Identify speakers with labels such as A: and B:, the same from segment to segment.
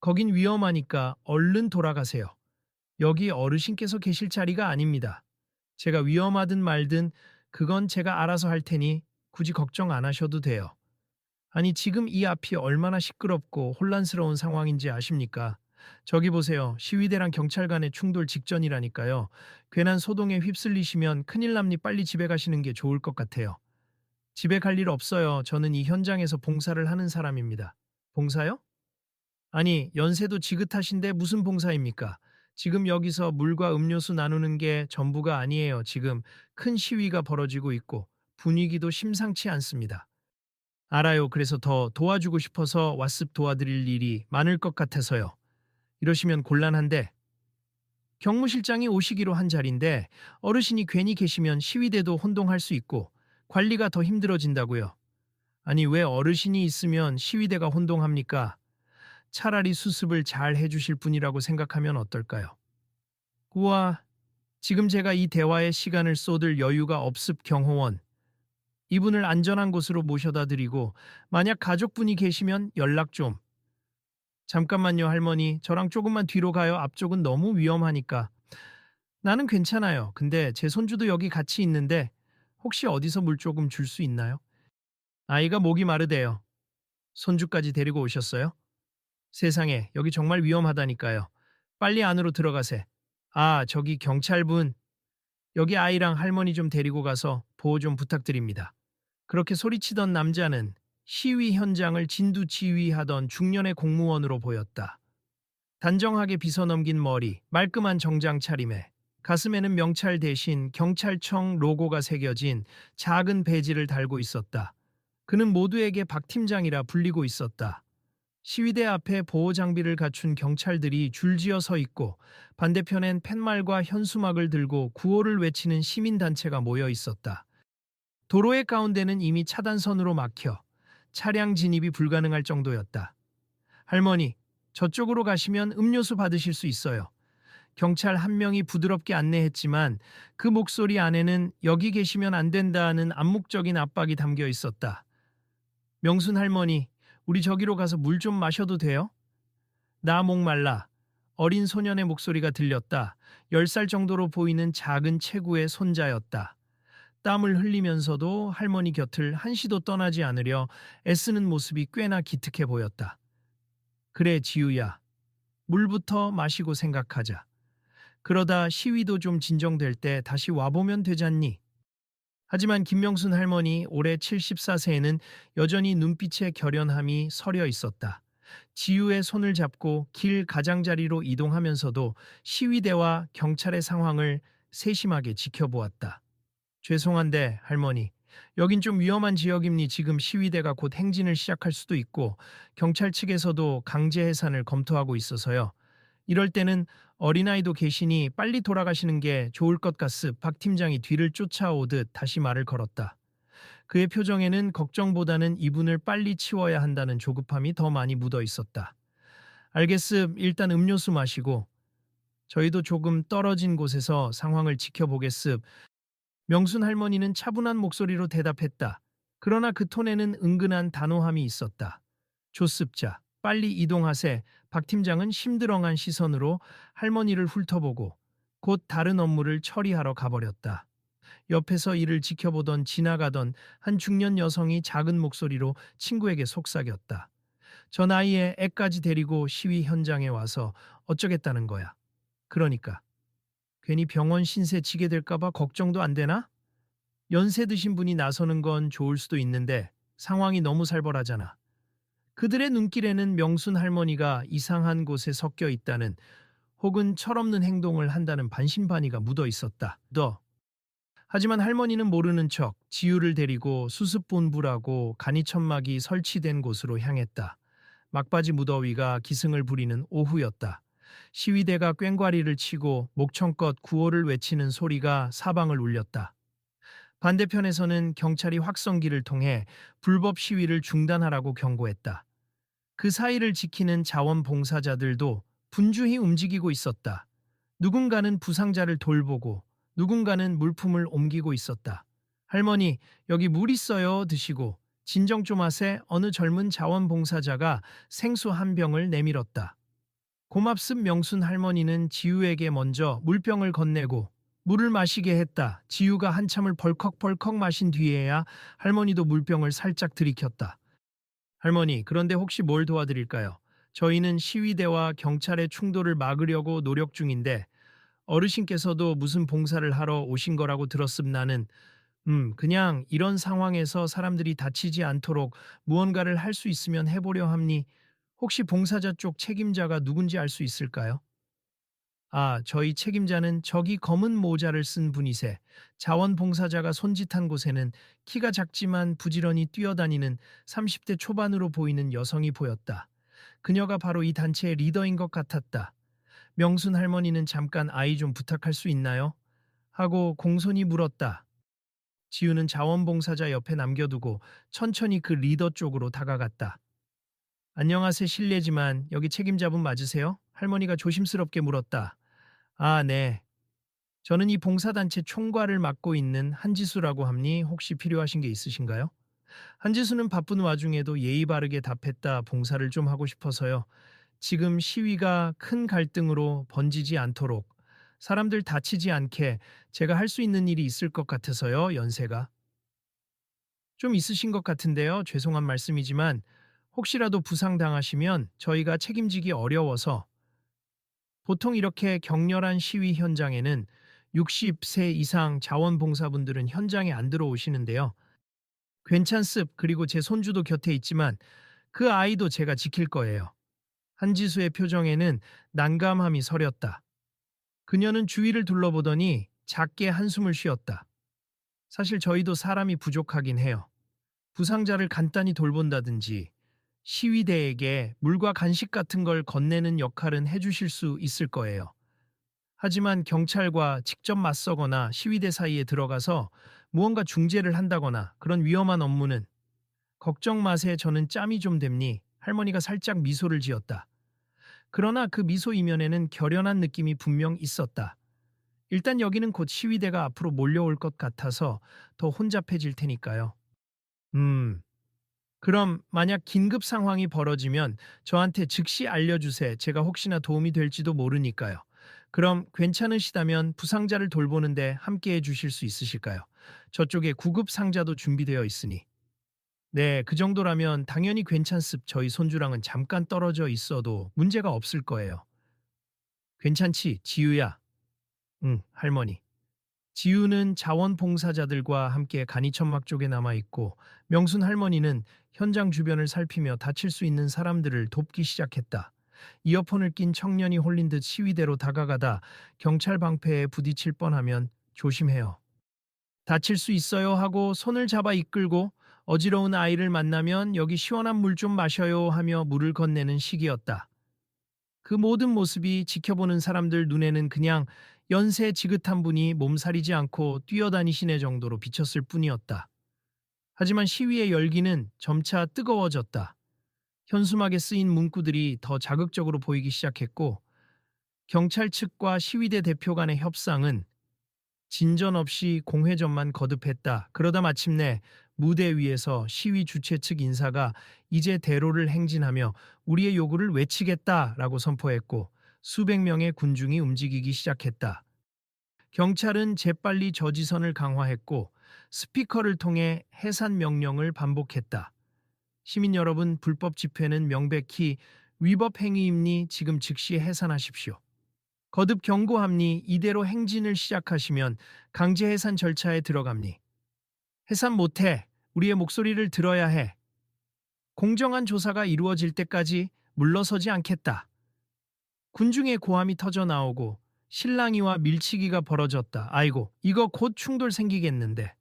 A: 거긴 위험하니까 얼른 돌아가세요. 여기 어르신께서 계실 자리가 아닙니다. 제가 위험하든 말든 그건 제가 알아서 할 테니 굳이 걱정 안 하셔도 돼요. 아니, 지금 이 앞이 얼마나 시끄럽고 혼란스러운 상황인지 아십니까? 저기 보세요. 시위대랑 경찰 간의 충돌 직전이라니까요. 괜한 소동에 휩쓸리시면 큰일 납니. 빨리 집에 가시는 게 좋을 것 같아요. 집에 갈 일 없어요. 저는 이 현장에서 봉사를 하는 사람입니다. 봉사요? 아니, 연세도 지긋하신데 무슨 봉사입니까? 지금 여기서 물과 음료수 나누는 게 전부가 아니에요. 지금 큰 시위가 벌어지고 있고 분위기도 심상치 않습니다. 알아요. 그래서 더 도와주고 싶어서 왔습. 도와드릴 일이 많을 것 같아서요. 이러시면 곤란한데 경무실장이 오시기로 한 자리인데 어르신이 괜히 계시면 시위대도 혼동할 수 있고 관리가 더 힘들어진다고요. 아니, 왜 어르신이 있으면 시위대가 혼동합니까? 차라리 수습을 잘 해주실 분이라고 생각하면 어떨까요? 우와, 지금 제가 이 대화에 시간을 쏟을 여유가 없습. 경호원. 이분을 안전한 곳으로 모셔다 드리고 만약 가족분이 계시면 연락 좀. 잠깐만요, 할머니. 저랑 조금만 뒤로 가요. 앞쪽은 너무 위험하니까. 나는 괜찮아요. 근데 제 손주도 여기 같이 있는데 혹시 어디서 물 조금 줄 수 있나요? 아이가 목이 마르대요. 손주까지 데리고 오셨어요? 세상에, 여기 정말 위험하다니까요. 빨리 안으로 들어가세. 아, 저기 경찰분. 여기 아이랑 할머니 좀 데리고 가서 보호 좀 부탁드립니다. 그렇게 소리치던 남자는 시위 현장을 진두지휘하던 중년의 공무원으로 보였다. 단정하게 빗어넘긴 머리, 말끔한 정장 차림에 가슴에는 명찰 대신 경찰청 로고가 새겨진 작은 배지를 달고 있었다. 그는 모두에게 박 팀장이라 불리고 있었다. 시위대 앞에 보호 장비를 갖춘 경찰들이 줄지어 서 있고 반대편엔 팻말과 현수막을 들고 구호를 외치는 시민단체가 모여 있었다. 도로의 가운데는 이미 차단선으로 막혀 차량 진입이 불가능할 정도였다. 할머니, 저쪽으로 가시면 음료수 받으실 수 있어요. 경찰 한 명이 부드럽게 안내했지만 그 목소리 안에는 여기 계시면 안 된다는 암묵적인 압박이 담겨 있었다. 명순 할머니, 우리 저기로 가서 물 좀 마셔도 돼요? 나 목말라. 어린 소년의 목소리가 들렸다. 10살 정도로 보이는 작은 체구의 손자였다. 땀을 흘리면서도 할머니 곁을 한시도 떠나지 않으려 애쓰는 모습이 꽤나 기특해 보였다. 그래, 지우야. 물부터 마시고 생각하자. 그러다 시위도 좀 진정될 때 다시 와보면 되잖니. 하지만 김명순 할머니 올해 74세에는 여전히 눈빛의 결연함이 서려 있었다. 지우의 손을 잡고 길 가장자리로 이동하면서도 시위대와 경찰의 상황을 세심하게 지켜보았다. 죄송한데 할머니, 여긴 좀 위험한 지역입니. 지금 시위대가 곧 행진을 시작할 수도 있고 경찰 측에서도 강제 해산을 검토하고 있어서요. 이럴 때는 어린아이도 계시니 빨리 돌아가시는 게 좋을 것 같습. 박 팀장이 뒤를 쫓아오듯 다시 말을 걸었다. 그의 표정에는 걱정보다는 이분을 빨리 치워야 한다는 조급함이 더 많이 묻어 있었다. 알겠습. 일단 음료수 마시고 저희도 조금 떨어진 곳에서 상황을 지켜보겠습. 명순 할머니는 차분한 목소리로 대답했다. 그러나 그 톤에는 은근한 단호함이 있었다. 조습자, 빨리 이동하세. 박 팀장은 심드렁한 시선으로 할머니를 훑어보고 곧 다른 업무를 처리하러 가버렸다. 옆에서 이를 지켜보던 지나가던 한 중년 여성이 작은 목소리로 친구에게 속삭였다. 저 나이에 애까지 데리고 시위 현장에 와서 어쩌겠다는 거야. 그러니까 괜히 병원 신세 지게 될까봐 걱정도 안 되나? 연세 드신 분이 나서는 건 좋을 수도 있는데 상황이 너무 살벌하잖아. 그들의 눈길에는 명순 할머니가 이상한 곳에 섞여 있다는 혹은 철없는 행동을 한다는 반신반의가 묻어 있었다. 하지만 할머니는 모르는 척 지우를 데리고 수습본부라고 간이천막이 설치된 곳으로 향했다. 막바지 무더위가 기승을 부리는 오후였다. 시위대가 꽹과리를 치고 목청껏 구호를 외치는 소리가 사방을 울렸다. 반대편에서는 경찰이 확성기를 통해 불법 시위를 중단하라고 경고했다. 그 사이를 지키는 자원봉사자들도 분주히 움직이고 있었다. 누군가는 부상자를 돌보고 누군가는 물품을 옮기고 있었다. 할머니, 여기 물 있어요. 드시고. 진정 좀 하세. 어느 젊은 자원봉사자가 생수 한 병을 내밀었다. 고맙습. 명순 할머니는 지우에게 먼저 물병을 건네고 물을 마시게 했다. 지우가 한참을 벌컥벌컥 마신 뒤에야 할머니도 물병을 살짝 들이켰다. 할머니, 그런데 혹시 뭘 도와드릴까요? 저희는 시위대와 경찰의 충돌을 막으려고 노력 중인데 어르신께서도 무슨 봉사를 하러 오신 거라고 들었음. 나는 그냥 이런 상황에서 사람들이 다치지 않도록 무언가를 할 수 있으면 해보려 합니. 혹시 봉사자 쪽 책임자가 누군지 알 수 있을까요? 아, 저희 책임자는 저기 검은 모자를 쓴 분이세. 자원봉사자가 손짓한 곳에는 키가 작지만 부지런히 뛰어다니는 30대 초반으로 보이는 여성이 보였다. 그녀가 바로 이 단체의 리더인 것 같았다. 명순 할머니는 잠깐 아이 좀 부탁할 수 있나요? 하고 공손히 물었다. 지우는 자원봉사자 옆에 남겨두고 천천히 그 리더 쪽으로 다가갔다. 안녕하세요. 실례지만 여기 책임자분 맞으세요? 할머니가 조심스럽게 물었다. 아, 네. 저는 이 봉사단체 총괄을 맡고 있는 한지수라고 합니. 혹시 필요하신 게 있으신가요? 한지수는 바쁜 와중에도 예의 바르게 답했다. 봉사를 좀 하고 싶어서요. 지금 시위가 큰 갈등으로 번지지 않도록 사람들 다치지 않게 제가 할 수 있는 일이 있을 것 같아서요. 연세가 좀 있으신 것 같은데요. 죄송한 말씀이지만 혹시라도 부상당하시면 저희가 책임지기 어려워서 보통 이렇게 격렬한 시위 현장에는 60세 이상 자원봉사분들은 현장에 안 들어오시는데요. 괜찮습. 그리고 제 손주도 곁에 있지만 그 아이도 제가 지킬 거예요. 한지수의 표정에는 난감함이 서렸다. 그녀는 주위를 둘러보더니 작게 한숨을 쉬었다. 사실 저희도 사람이 부족하긴 해요. 부상자를 간단히 돌본다든지 시위대에게 물과 간식 같은 걸 건네는 역할은 해주실 수 있을 거예요. 하지만 경찰과 직접 맞서거나 시위대 사이에 들어가서 무언가 중재를 한다거나 그런 위험한 업무는 걱정 마세. 저는 짬이 좀 됩니. 할머니가 살짝 미소를 지었다. 그러나 그 미소 이면에는 결연한 느낌이 분명 있었다. 일단 여기는 곧 시위대가 앞으로 몰려올 것 같아서 더 혼잡해질 테니까요. 음, 그럼 만약 긴급 상황이 벌어지면 저한테 즉시 알려주세요. 제가 혹시나 도움이 될지도 모르니까요. 그럼 괜찮으시다면 부상자를 돌보는데 함께 해주실 수 있으실까요? 저쪽에 구급 상자도 준비되어 있으니. 네, 그 정도라면 당연히 괜찮습. 저희 손주랑은 잠깐 떨어져 있어도 문제가 없을 거예요. 괜찮지, 지우야? 응, 할머니. 지우는 자원봉사자들과 함께 간이천막 쪽에 남아있고 명순 할머니는 현장 주변을 살피며 다칠 수 있는 사람들을 돕기 시작했다. 이어폰을 낀 청년이 홀린 듯 시위대로 다가가다 경찰 방패에 부딪힐 뻔하면 조심해요. 다칠 수 있어요 하고 손을 잡아 이끌고 어지러운 아이를 만나면 여기 시원한 물 좀 마셔요 하며 물을 건네는 시기였다. 그 모든 모습이 지켜보는 사람들 눈에는 그냥 연세 지긋한 분이 몸살이지 않고 뛰어다니시네 정도로 비쳤을 뿐이었다. 하지만 시위의 열기는 점차 뜨거워졌다. 현수막에 쓰인 문구들이 더 자극적으로 보이기 시작했고 경찰 측과 시위대 대표 간의 협상은 진전 없이 공회전만 거듭했다. 그러다 마침내 무대 위에서 시위 주최 측 인사가 이제 대로를 행진하며 우리의 요구를 외치겠다라고 선포했고 수백 명의 군중이 움직이기 시작했다. 경찰은 재빨리 저지선을 강화했고 스피커를 통해 해산 명령을 반복했다. 시민 여러분, 불법 집회는 명백히 위법 행위임니 지금 즉시 해산하십시오. 거듭 경고함니 이대로 행진을 시작하시면 강제 해산 절차에 들어갑니. 해산 못해. 우리의 목소리를 들어야 해. 공정한 조사가 이루어질 때까지 물러서지 않겠다. 군중의 고함이 터져 나오고 실랑이와 밀치기가 벌어졌다. 아이고, 이거 곧 충돌 생기겠는데.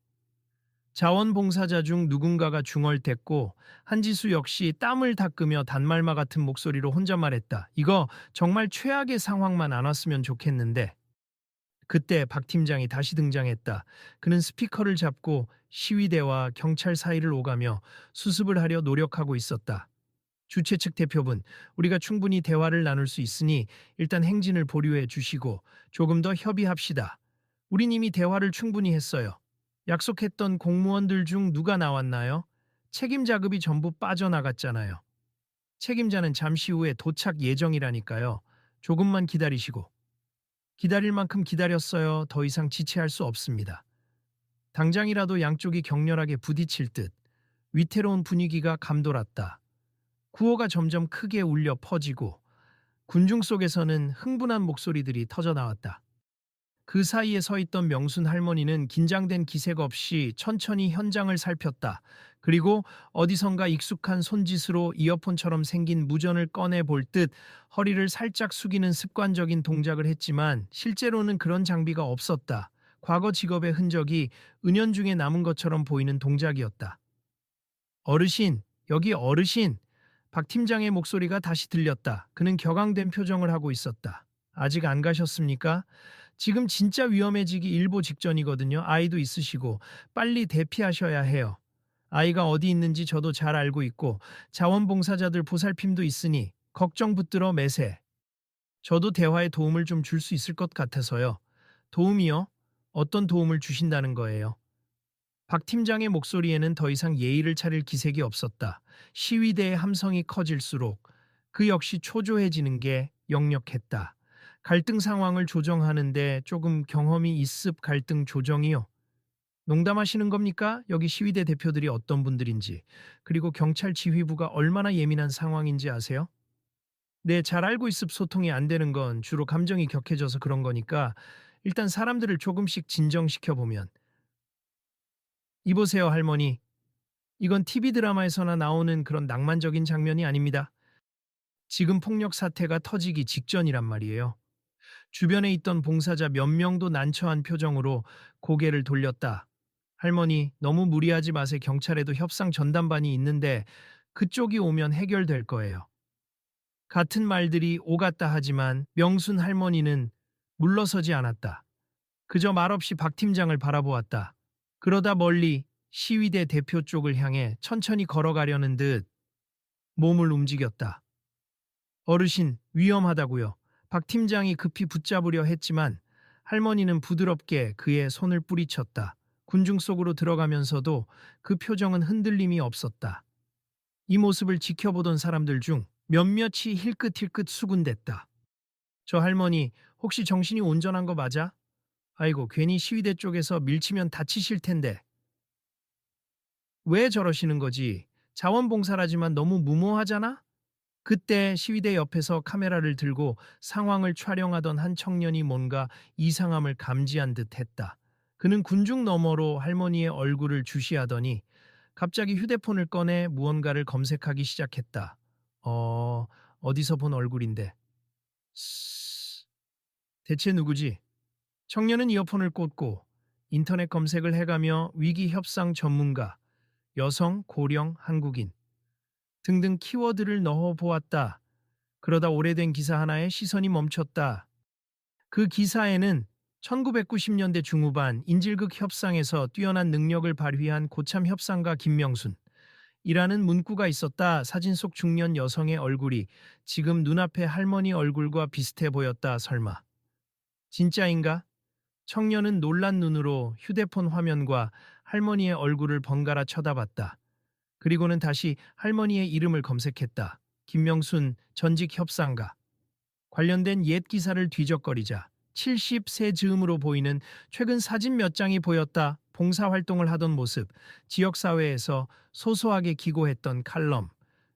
A: 자원봉사자 중 누군가가 중얼댔고 한지수 역시 땀을 닦으며 단말마 같은 목소리로 혼자 말했다. 이거 정말 최악의 상황만 안 왔으면 좋겠는데. 그때 박 팀장이 다시 등장했다. 그는 스피커를 잡고 시위대와 경찰 사이를 오가며 수습을 하려 노력하고 있었다. 주최 측 대표분, 우리가 충분히 대화를 나눌 수 있으니 일단 행진을 보류해 주시고 조금 더 협의합시다. 우린 이미 대화를 충분히 했어요. 약속했던 공무원들 중 누가 나왔나요? 책임 자급이 전부 빠져나갔잖아요. 책임자는 잠시 후에 도착 예정이라니까요. 조금만 기다리시고. 기다릴 만큼 기다렸어요. 더 이상 지체할 수 없습니다. 당장이라도 양쪽이 격렬하게 부딪힐 듯 위태로운 분위기가 감돌았다. 구호가 점점 크게 울려 퍼지고 군중 속에서는 흥분한 목소리들이 터져 나왔다. 그 사이에 서 있던 명순 할머니는 긴장된 기색 없이 천천히 현장을 살폈다. 그리고 어디선가 익숙한 손짓으로 이어폰처럼 생긴 무전을 꺼내 볼 듯 허리를 살짝 숙이는 습관적인 동작을 했지만 실제로는 그런 장비가 없었다. 과거 직업의 흔적이 은연중에 남은 것처럼 보이는 동작이었다. 어르신, 여기 어르신. 박 팀장의 목소리가 다시 들렸다. 그는 격앙된 표정을 하고 있었다. 아직 안 가셨습니까? 지금 진짜 위험해지기 일보 직전이거든요. 아이도 있으시고 빨리 대피하셔야 해요. 아이가 어디 있는지 저도 잘 알고 있고 자원봉사자들 보살핌도 있으니 걱정 붙들어 매세. 저도 대화에 도움을 좀 줄 수 있을 것 같아서요. 도움이요? 어떤 도움을 주신다는 거예요? 박 팀장의 목소리에는 더 이상 예의를 차릴 기색이 없었다. 시위대의 함성이 커질수록 그 역시 초조해지는 게 역력했다. 갈등 상황을 조정하는데 조금 경험이 있습. 갈등 조정이요. 농담하시는 겁니까? 여기 시위대 대표들이 어떤 분들인지, 그리고 경찰 지휘부가 얼마나 예민한 상황인지 아세요? 네, 잘 알고 있습. 소통이 안 되는 건 주로 감정이 격해져서 그런 거니까 일단 사람들을 조금씩 진정시켜보면. 이보세요, 할머니. 이건 TV 드라마에서나 나오는 그런 낭만적인 장면이 아닙니다. 지금 폭력 사태가 터지기 직전이란 말이에요. 주변에 있던 봉사자 몇 명도 난처한 표정으로 고개를 돌렸다. 할머니, 너무 무리하지 마세요. 경찰에도 협상 전담반이 있는데 그쪽이 오면 해결될 거예요. 같은 말들이 오갔다 하지만 명순 할머니는 물러서지 않았다. 그저 말없이 박 팀장을 바라보았다. 그러다 멀리 시위대 대표 쪽을 향해 천천히 걸어가려는 듯 몸을 움직였다. 어르신, 위험하다고요. 박 팀장이 급히 붙잡으려 했지만 할머니는 부드럽게 그의 손을 뿌리쳤다. 군중 속으로 들어가면서도 그 표정은 흔들림이 없었다. 이 모습을 지켜보던 사람들 중 몇몇이 힐끗힐끗 수군댔다. 저 할머니, 혹시 정신이 온전한 거 맞아? 아이고, 괜히 시위대 쪽에서 밀치면 다치실 텐데. 왜 저러시는 거지? 자원봉사라지만 너무 무모하잖아? 그때 시위대 옆에서 카메라를 들고 상황을 촬영하던 한 청년이 뭔가 이상함을 감지한 듯 했다. 그는 군중 너머로 할머니의 얼굴을 주시하더니 갑자기 휴대폰을 꺼내 무언가를 검색하기 시작했다. 어디서 본 얼굴인데. 쓰... 대체 누구지? 청년은 이어폰을 꽂고 인터넷 검색을 해가며 위기 협상 전문가, 여성, 고령, 한국인 등등 키워드를 넣어 보았다. 그러다 오래된 기사 하나에 시선이 멈췄다. 그 기사에는 1990년대 중후반 인질극 협상에서 뛰어난 능력을 발휘한 고참 협상가 김명순 이라는 문구가 있었다. 사진 속 중년 여성의 얼굴이 지금 눈앞의 할머니 얼굴과 비슷해 보였다. 설마. 진짜인가? 청년은 놀란 눈으로 휴대폰 화면과 할머니의 얼굴을 번갈아 쳐다봤다. 그리고는 다시 할머니의 이름을 검색했다. 김명순 전직 협상가. 관련된 옛 기사를 뒤적거리자 70세 즈음으로 보이는 최근 사진 몇 장이 보였다. 봉사활동을 하던 모습, 지역사회에서 소소하게 기고했던 칼럼,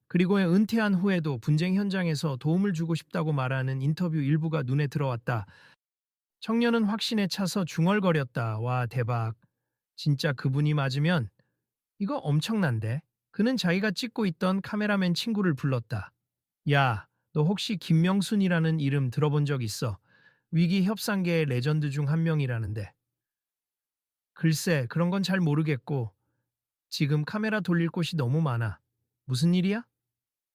A: 그리고 은퇴한 후에도 분쟁 현장에서 도움을 주고 싶다고 말하는 인터뷰 일부가 눈에 들어왔다. 청년은 확신에 차서 중얼거렸다. 와, 대박. 진짜 그분이 맞으면 이거 엄청난데? 그는 자기가 찍고 있던 카메라맨 친구를 불렀다. 야, 너 혹시 김명순이라는 이름 들어본 적 있어? 위기 협상계의 레전드 중 한 명이라는데. 글쎄, 그런 건 잘 모르겠고 지금 카메라 돌릴 곳이 너무 많아. 무슨 일이야?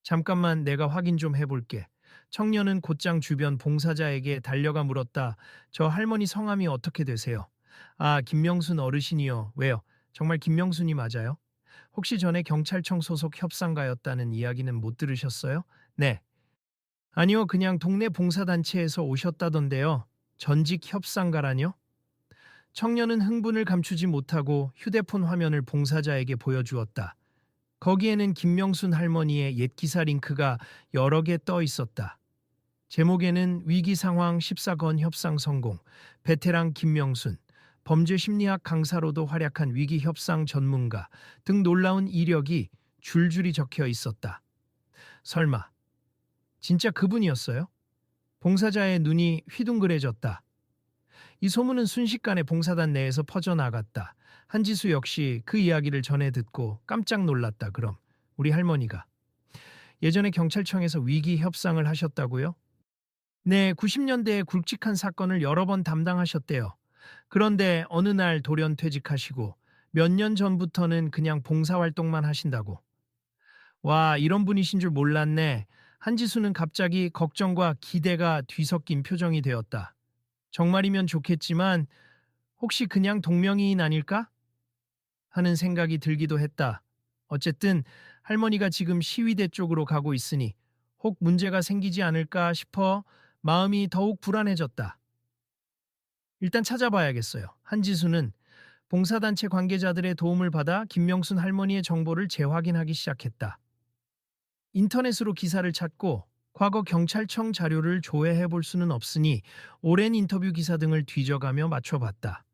A: 잠깐만 내가 확인 좀 해볼게. 청년은 곧장 주변 봉사자에게 달려가 물었다. 저 할머니 성함이 어떻게 되세요? 아, 김명순 어르신이요. 왜요? 정말 김명순이 맞아요? 혹시 전에 경찰청 소속 협상가였다는 이야기는 못 들으셨어요? 네. 아니요, 그냥 동네 봉사단체에서 오셨다던데요. 전직 협상가라뇨? 청년은 흥분을 감추지 못하고 휴대폰 화면을 봉사자에게 보여주었다. 거기에는 김명순 할머니의 옛 기사 링크가 여러 개 떠 있었다. 제목에는 위기 상황 14건 협상 성공, 베테랑 김명순, 범죄 심리학 강사로도 활약한 위기 협상 전문가 등 놀라운 이력이 줄줄이 적혀 있었다. 설마 진짜 그분이었어요? 봉사자의 눈이 휘둥그레졌다. 이 소문은 순식간에 봉사단 내에서 퍼져나갔다. 한지수 역시 그 이야기를 전해 듣고 깜짝 놀랐다. 그럼 우리 할머니가 예전에 경찰청에서 위기 협상을 하셨다고요? 네, 90년대에 굵직한 사건을 여러 번 담당하셨대요. 그런데 어느 날 돌연 퇴직하시고 몇 년 전부터는 그냥 봉사활동만 하신다고. 와, 이런 분이신 줄 몰랐네. 한지수는 갑자기 걱정과 기대가 뒤섞인 표정이 되었다. 정말이면 좋겠지만 혹시 그냥 동명이인 아닐까? 하는 생각이 들기도 했다. 어쨌든 할머니가 지금 시위대 쪽으로 가고 있으니 혹 문제가 생기지 않을까 싶어 마음이 더욱 불안해졌다. 일단 찾아봐야겠어요. 한지수는 봉사단체 관계자들의 도움을 받아 김명순 할머니의 정보를 재확인하기 시작했다. 인터넷으로 기사를 찾고 과거 경찰청 자료를 조회해 볼 수는 없으니 오랜 인터뷰 기사 등을 뒤져가며 맞춰봤다.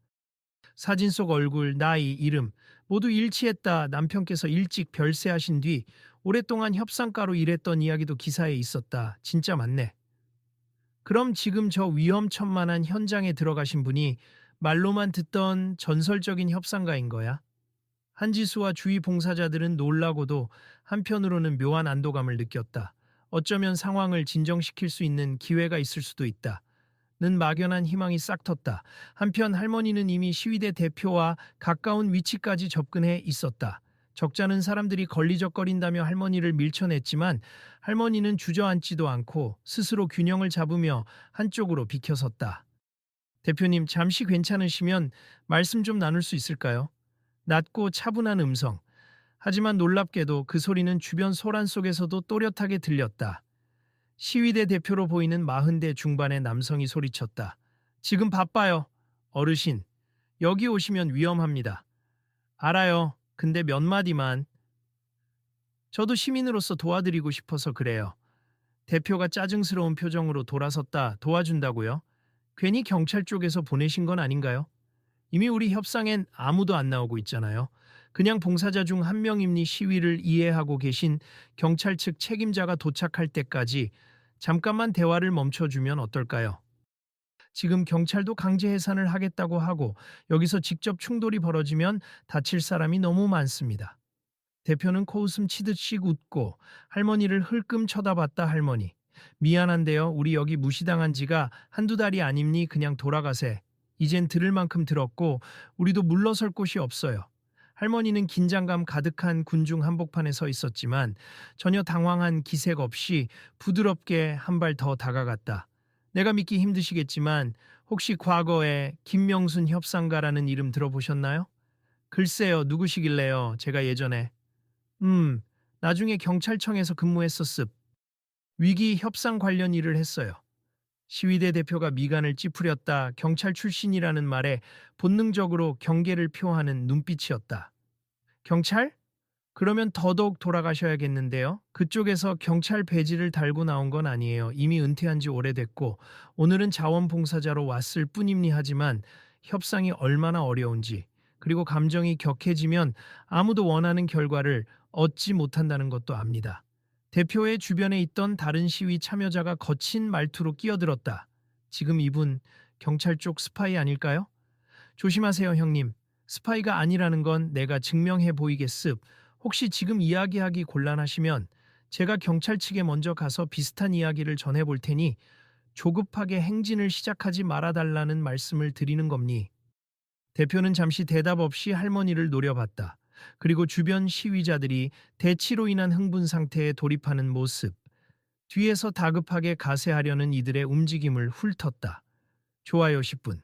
A: 사진 속 얼굴, 나이, 이름 모두 일치했다. 남편께서 일찍 별세하신 뒤 오랫동안 협상가로 일했던 이야기도 기사에 있었다. 진짜 맞네. 그럼 지금 저 위험천만한 현장에 들어가신 분이 말로만 듣던 전설적인 협상가인 거야? 한지수와 주위 봉사자들은 놀라고도 한편으로는 묘한 안도감을 느꼈다. 어쩌면 상황을 진정시킬 수 있는 기회가 있을 수도 있다. 는 막연한 희망이 싹 텄다. 한편 할머니는 이미 시위대 대표와 가까운 위치까지 접근해 있었다. 적잖은 사람들이 걸리적거린다며 할머니를 밀쳐냈지만 할머니는 주저앉지도 않고 스스로 균형을 잡으며 한쪽으로 비켜섰다. 대표님, 잠시 괜찮으시면 말씀 좀 나눌 수 있을까요? 낮고 차분한 음성. 하지만 놀랍게도 그 소리는 주변 소란 속에서도 또렷하게 들렸다. 시위대 대표로 보이는 40대 중반의 남성이 소리쳤다. 지금 바빠요. 어르신, 여기 오시면 위험합니다. 알아요. 근데 몇 마디만. 저도 시민으로서 도와드리고 싶어서 그래요. 대표가 짜증스러운 표정으로 돌아섰다. 도와준다고요? 괜히 경찰 쪽에서 보내신 건 아닌가요? 이미 우리 협상엔 아무도 안 나오고 있잖아요. 그냥 봉사자 중 한 명이니 시위를 이해하고 계신 경찰 측 책임자가 도착할 때까지 잠깐만 대화를 멈춰주면 어떨까요? 지금 경찰도 강제 해산을 하겠다고 하고 여기서 직접 충돌이 벌어지면 다칠 사람이 너무 많습니다. 대표는 코웃음 치듯씩 웃고 할머니를 흘끔 쳐다봤다. 할머니. 미안한데요. 우리 여기 무시당한 지가 한두 달이 아닙니. 그냥 돌아가세. 이젠 들을 만큼 들었고 우리도 물러설 곳이 없어요. 할머니는 긴장감 가득한 군중 한복판에 서 있었지만 전혀 당황한 기색 없이 부드럽게 한 발 더 다가갔다. 내가 믿기 힘드시겠지만 혹시 과거에 김명순 협상가라는 이름 들어보셨나요? 글쎄요, 누구시길래요? 제가 예전에 나중에 경찰청에서 근무했었습. 위기 협상 관련 일을 했어요. 시위대 대표가 미간을 찌푸렸다. 경찰 출신이라는 말에 본능적으로 경계를 표하는 눈빛이었다. 경찰? 그러면 더더욱 돌아가셔야겠는데요. 그쪽에서 경찰 배지를 달고 나온 건 아니에요. 이미 은퇴한 지 오래됐고 오늘은 자원봉사자로 왔을 뿐입니 하지만 협상이 얼마나 어려운지 그리고 감정이 격해지면 아무도 원하는 결과를 얻지 못한다는 것도 압니다. 대표의 주변에 있던 다른 시위 참여자가 거친 말투로 끼어들었다. 지금 이분 경찰 쪽 스파이 아닐까요? 조심하세요, 형님. 스파이가 아니라는 건 내가 증명해 보이겠습. 혹시 지금 이야기하기 곤란하시면 제가 경찰 측에 먼저 가서 비슷한 이야기를 전해 볼 테니 조급하게 행진을 시작하지 말아달라는 말씀을 드리는 겁니. 대표는 잠시 대답 없이 할머니를 노려봤다. 그리고 주변 시위자들이 대치로 인한 흥분 상태에 돌입하는 모습. 뒤에서 다급하게 가세하려는 이들의 움직임을 훑었다. 좋아요 10분.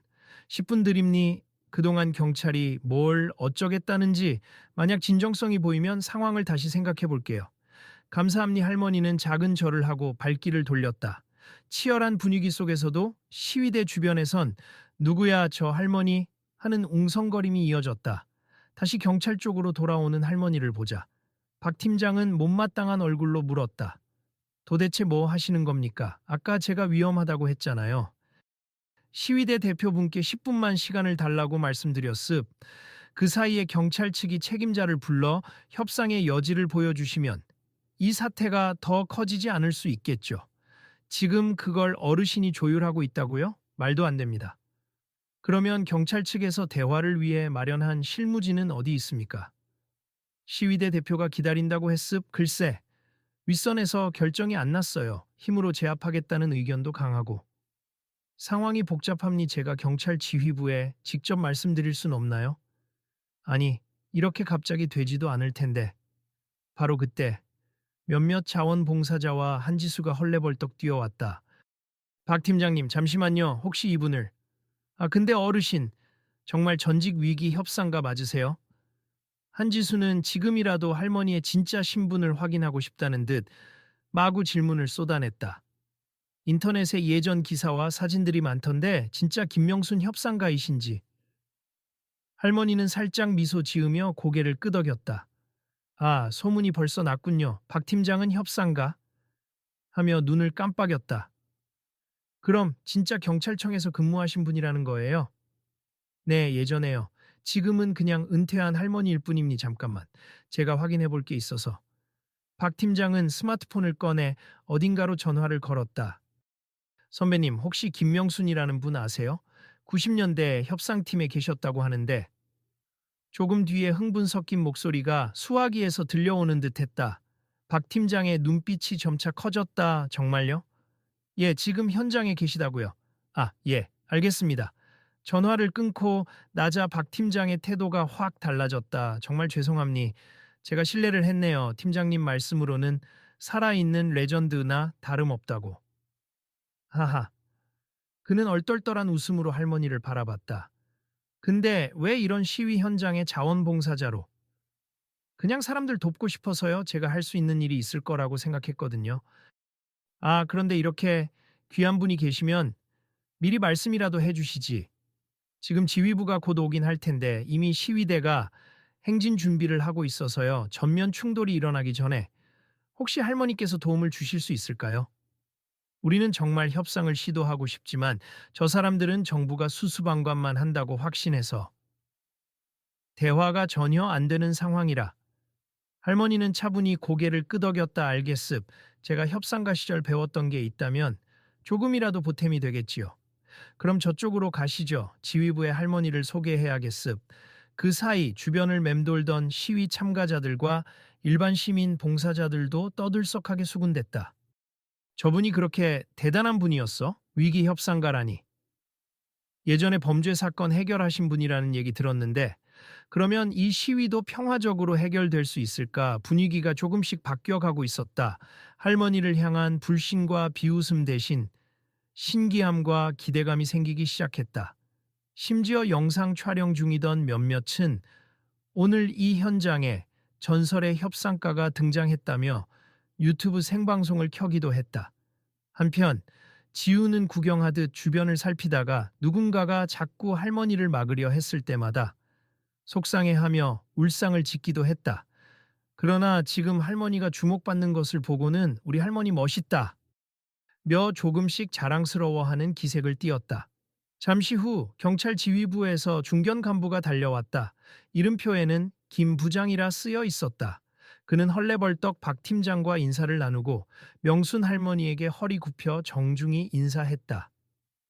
A: 10분 드립니. 그동안 경찰이 뭘 어쩌겠다는지 만약 진정성이 보이면 상황을 다시 생각해 볼게요. 감사합니. 할머니는 작은 절을 하고 발길을 돌렸다. 치열한 분위기 속에서도 시위대 주변에선 누구야 저 할머니 하는 웅성거림이 이어졌다. 다시 경찰 쪽으로 돌아오는 할머니를 보자 박 팀장은 못마땅한 얼굴로 물었다. 도대체 뭐 하시는 겁니까? 아까 제가 위험하다고 했잖아요. 시위대 대표분께 10분만 시간을 달라고 말씀드렸습. 그 사이에 경찰 측이 책임자를 불러 협상의 여지를 보여주시면 이 사태가 더 커지지 않을 수 있겠죠. 지금 그걸 어르신이 조율하고 있다고요? 말도 안 됩니다. 그러면 경찰 측에서 대화를 위해 마련한 실무진은 어디 있습니까? 시위대 대표가 기다린다고 했습. 글쎄, 윗선에서 결정이 안 났어요. 힘으로 제압하겠다는 의견도 강하고. 상황이 복잡합니 제가 경찰 지휘부에 직접 말씀드릴 순 없나요? 아니, 이렇게 갑자기 되지도 않을 텐데. 바로 그때 몇몇 자원봉사자와 한지수가 헐레벌떡 뛰어왔다. 박 팀장님, 잠시만요. 혹시 이분을. 근데 어르신, 정말 전직 위기 협상가 맞으세요? 한지수는 지금이라도 할머니의 진짜 신분을 확인하고 싶다는 듯 마구 질문을 쏟아냈다. 인터넷에 예전 기사와 사진들이 많던데 진짜 김명순 협상가이신지. 할머니는 살짝 미소 지으며 고개를 끄덕였다. 아, 소문이 벌써 났군요. 박 팀장은 협상가? 하며 눈을 깜빡였다. 그럼 진짜 경찰청에서 근무하신 분이라는 거예요? 네, 예전에요. 지금은 그냥 은퇴한 할머니일 뿐입니 잠깐만. 제가 확인해 볼 게 있어서. 박 팀장은 스마트폰을 꺼내 어딘가로 전화를 걸었다. 선배님, 혹시 김명순이라는 분 아세요? 90년대 협상팀에 계셨다고 하는데. 조금 뒤에 흥분 섞인 목소리가 수화기에서 들려오는 듯했다. 박 팀장의 눈빛이 점차 커졌다. 정말요? 예, 지금 현장에 계시다고요. 예, 알겠습니다. 전화를 끊고 나자 박 팀장의 태도가 확 달라졌다. 정말 죄송합니. 제가 실례를 했네요. 팀장님 말씀으로는 살아있는 레전드나 다름없다고. 하하. 그는 얼떨떨한 웃음으로 할머니를 바라봤다. 근데 왜 이런 시위 현장의 자원봉사자로? 그냥 사람들 돕고 싶어서요. 제가 할 수 있는 일이 있을 거라고 생각했거든요. 그런데 이렇게 귀한 분이 계시면 미리 말씀이라도 해주시지. 지금 지휘부가 곧 오긴 할 텐데 이미 시위대가 행진 준비를 하고 있어서요. 전면 충돌이 일어나기 전에 혹시 할머니께서 도움을 주실 수 있을까요? 우리는 정말 협상을 시도하고 싶지만 저 사람들은 정부가 수수방관만 한다고 확신해서 대화가 전혀 안 되는 상황이라. 할머니는 차분히 고개를 끄덕였다. 알겠습. 제가 협상가 시절 배웠던 게 있다면 조금이라도 보탬이 되겠지요. 그럼 저쪽으로 가시죠. 지휘부의 할머니를 소개해야겠습. 그 사이 주변을 맴돌던 시위 참가자들과 일반 시민 봉사자들도 떠들썩하게 수군댔다. 저분이 그렇게 대단한 분이었어? 위기 협상가라니. 예전에 범죄 사건 해결하신 분이라는 얘기 들었는데 그러면 이 시위도 평화적으로 해결될 수 있을까? 분위기가 조금씩 바뀌어가고 있었다. 할머니를 향한 불신과 비웃음 대신 신기함과 기대감이 생기기 시작했다. 심지어 영상 촬영 중이던 몇몇은 오늘 이 현장에 전설의 협상가가 등장했다며 유튜브 생방송을 켜기도 했다. 한편 지우는 구경하듯 주변을 살피다가 누군가가 자꾸 할머니를 막으려 했을 때마다 속상해하며 울상을 짓기도 했다. 그러나 지금 할머니가 주목받는 것을 보고는 우리 할머니 멋있다 며 조금씩 자랑스러워하는 기색을 띠었다. 잠시 후 경찰 지휘부에서 중견 간부가 달려왔다. 이름표에는 김 부장이라 쓰여 있었다. 그는 헐레벌떡 박 팀장과 인사를 나누고 명순 할머니에게 허리 굽혀 정중히 인사했다.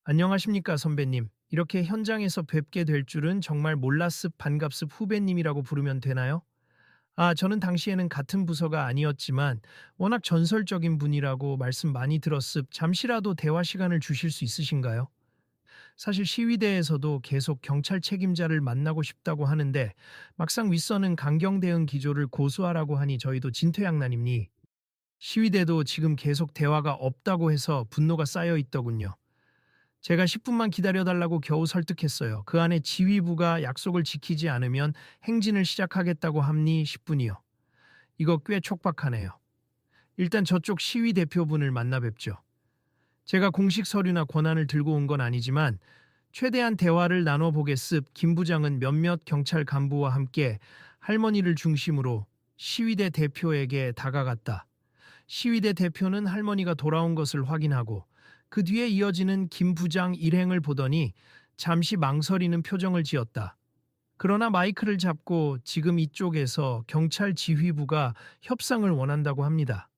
A: 안녕하십니까 선배님. 이렇게 현장에서 뵙게 될 줄은 정말 몰랐습. 반갑습. 후배님이라고 부르면 되나요? 저는 당시에는 같은 부서가 아니었지만 워낙 전설적인 분이라고 말씀 많이 들었습. 잠시라도 대화 시간을 주실 수 있으신가요? 사실 시위대에서도 계속 경찰 책임자를 만나고 싶다고 하는데 막상 윗선은 강경 대응 기조를 고수하라고 하니 저희도 진퇴양난입니. 시위대도 지금 계속 대화가 없다고 해서 분노가 쌓여 있더군요. 제가 10분만 기다려달라고 겨우 설득했어요. 그 안에 지휘부가 약속을 지키지 않으면 행진을 시작하겠다고 합니 10분이요. 이거 꽤 촉박하네요. 일단 저쪽 시위 대표분을 만나 뵙죠. 제가 공식 서류나 권한을 들고 온 건 아니지만 최대한 대화를 나눠보겠습. 김 부장은 몇몇 경찰 간부와 함께 할머니를 중심으로 시위대 대표에게 다가갔다. 시위대 대표는 할머니가 돌아온 것을 확인하고 그 뒤에 이어지는 김 부장 일행을 보더니 잠시 망설이는 표정을 지었다. 그러나 마이크를 잡고 지금 이쪽에서 경찰 지휘부가 협상을 원한다고 합니다.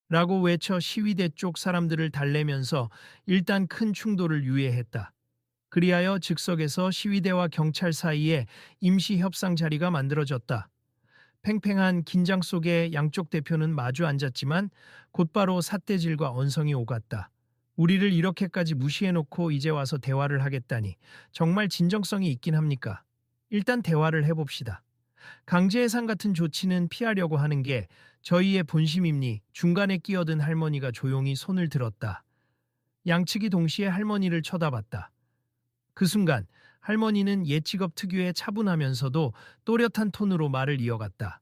A: 라고 외쳐 시위대 쪽 사람들을 달래면서 일단 큰 충돌을 유예했다. 그리하여 즉석에서 시위대와 경찰 사이에 임시 협상 자리가 만들어졌다. 팽팽한 긴장 속에 양쪽 대표는 마주 앉았지만 곧바로 삿대질과 언성이 오갔다. 우리를 이렇게까지 무시해놓고 이제 와서 대화를 하겠다니 정말 진정성이 있긴 합니까? 일단 대화를 해봅시다. 강제 해산 같은 조치는 피하려고 하는 게 저희의 본심입니. 중간에 끼어든 할머니가 조용히 손을 들었다. 양측이 동시에 할머니를 쳐다봤다. 그 순간 할머니는 옛 직업 특유의 차분하면서도 또렷한 톤으로 말을 이어갔다.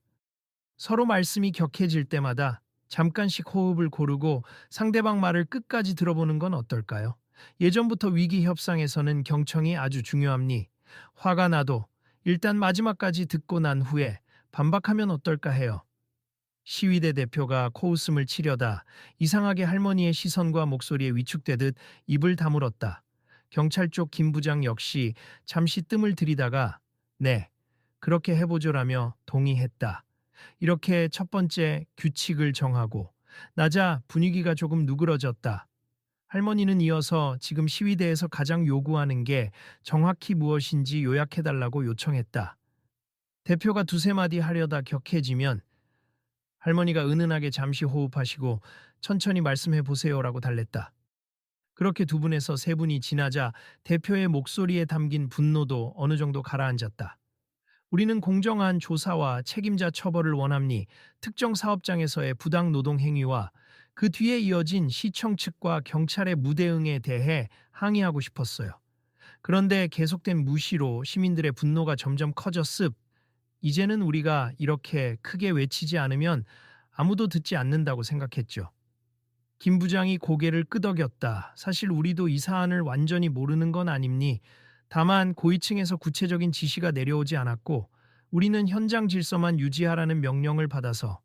A: 서로 말씀이 격해질 때마다 잠깐씩 호흡을 고르고 상대방 말을 끝까지 들어보는 건 어떨까요? 예전부터 위기 협상에서는 경청이 아주 중요합니. 화가 나도 일단 마지막까지 듣고 난 후에 반박하면 어떨까 해요. 시위대 대표가 코웃음을 치려다 이상하게 할머니의 시선과 목소리에 위축되듯 입을 다물었다. 경찰 쪽 김 부장 역시 잠시 뜸을 들이다가 네, 그렇게 해보죠라며 동의했다. 이렇게 첫 번째 규칙을 정하고 나자 분위기가 조금 누그러졌다. 할머니는 이어서 지금 시위대에서 가장 요구하는 게 정확히 무엇인지 요약해달라고 요청했다. 대표가 두세 마디 하려다 격해지면 할머니가 은은하게 잠시 호흡하시고 천천히 말씀해 보세요라고 달랬다. 그렇게 두 분에서 세 분이 지나자 대표의 목소리에 담긴 분노도 어느 정도 가라앉았다. 우리는 공정한 조사와 책임자 처벌을 원합니. 특정 사업장에서의 부당 노동 행위와 그 뒤에 이어진 시청 측과 경찰의 무대응에 대해 항의하고 싶었어요. 그런데 계속된 무시로 시민들의 분노가 점점 커졌습. 이제는 우리가 이렇게 크게 외치지 않으면 아무도 듣지 않는다고 생각했죠. 김 부장이 고개를 끄덕였다. 사실 우리도 이 사안을 완전히 모르는 건 아닙니. 다만 고위층에서 구체적인 지시가 내려오지 않았고 우리는 현장 질서만 유지하라는 명령을 받아서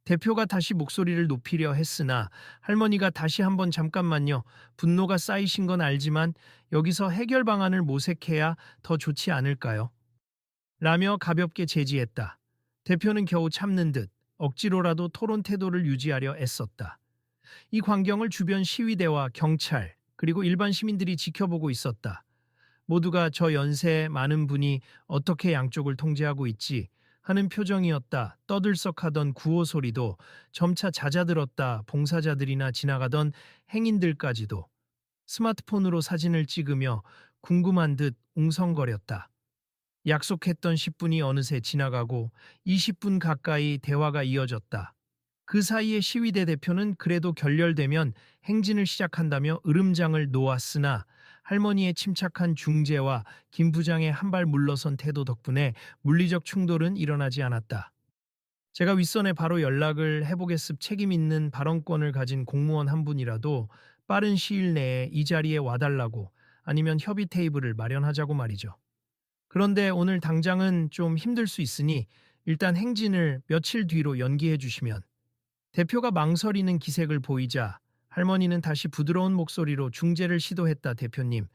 A: 대표가 다시 목소리를 높이려 했으나 할머니가 다시 한번 잠깐만요. 분노가 쌓이신 건 알지만 여기서 해결 방안을 모색해야 더 좋지 않을까요? 라며 가볍게 제지했다. 대표는 겨우 참는 듯 억지로라도 토론 태도를 유지하려 애썼다. 이 광경을 주변 시위대와 경찰 그리고 일반 시민들이 지켜보고 있었다. 모두가 저 연세의 많은 분이 어떻게 양쪽을 통제하고 있지 하는 표정이었다. 떠들썩하던 구호 소리도 점차 잦아들었다. 봉사자들이나 지나가던 행인들까지도 스마트폰으로 사진을 찍으며 궁금한 듯 웅성거렸다. 약속했던 10분이 어느새 지나가고 20분 가까이 대화가 이어졌다. 그 사이에 시위대 대표는 그래도 결렬되면 행진을 시작한다며 으름장을 놓았으나 할머니의 침착한 중재와 김 부장의 한 발 물러선 태도 덕분에 물리적 충돌은 일어나지 않았다. 제가 윗선에 바로 연락을 해보겠습. 책임 있는 발언권을 가진 공무원 한 분이라도 빠른 시일 내에 이 자리에 와달라고 아니면 협의 테이블을 마련하자고 말이죠. 그런데 오늘 당장은 좀 힘들 수 있으니 일단 행진을 며칠 뒤로 연기해 주시면. 대표가 망설이는 기색을 보이자 할머니는 다시 부드러운 목소리로 중재를 시도했다. 대표님,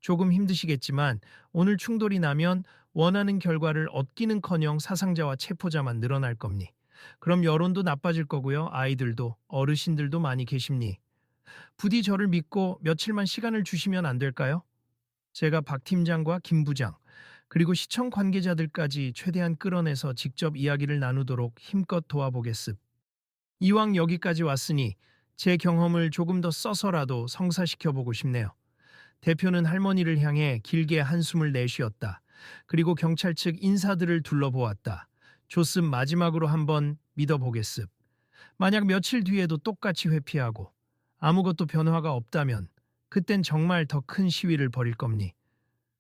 A: 조금 힘드시겠지만 오늘 충돌이 나면 원하는 결과를 얻기는커녕 사상자와 체포자만 늘어날 겁니. 그럼 여론도 나빠질 거고요. 아이들도 어르신들도 많이 계십니. 부디 저를 믿고 며칠만 시간을 주시면 안 될까요? 제가 박 팀장과 김 부장 그리고 시청 관계자들까지 최대한 끌어내서 직접 이야기를 나누도록 힘껏 도와보겠습. 이왕 여기까지 왔으니 제 경험을 조금 더 써서라도 성사시켜보고 싶네요. 대표는 할머니를 향해 길게 한숨을 내쉬었다. 그리고 경찰 측 인사들을 둘러보았다. 좋습. 마지막으로 한번 믿어보겠습. 만약 며칠 뒤에도 똑같이 회피하고 아무것도 변화가 없다면 그땐 정말 더 큰 시위를 벌일 겁니.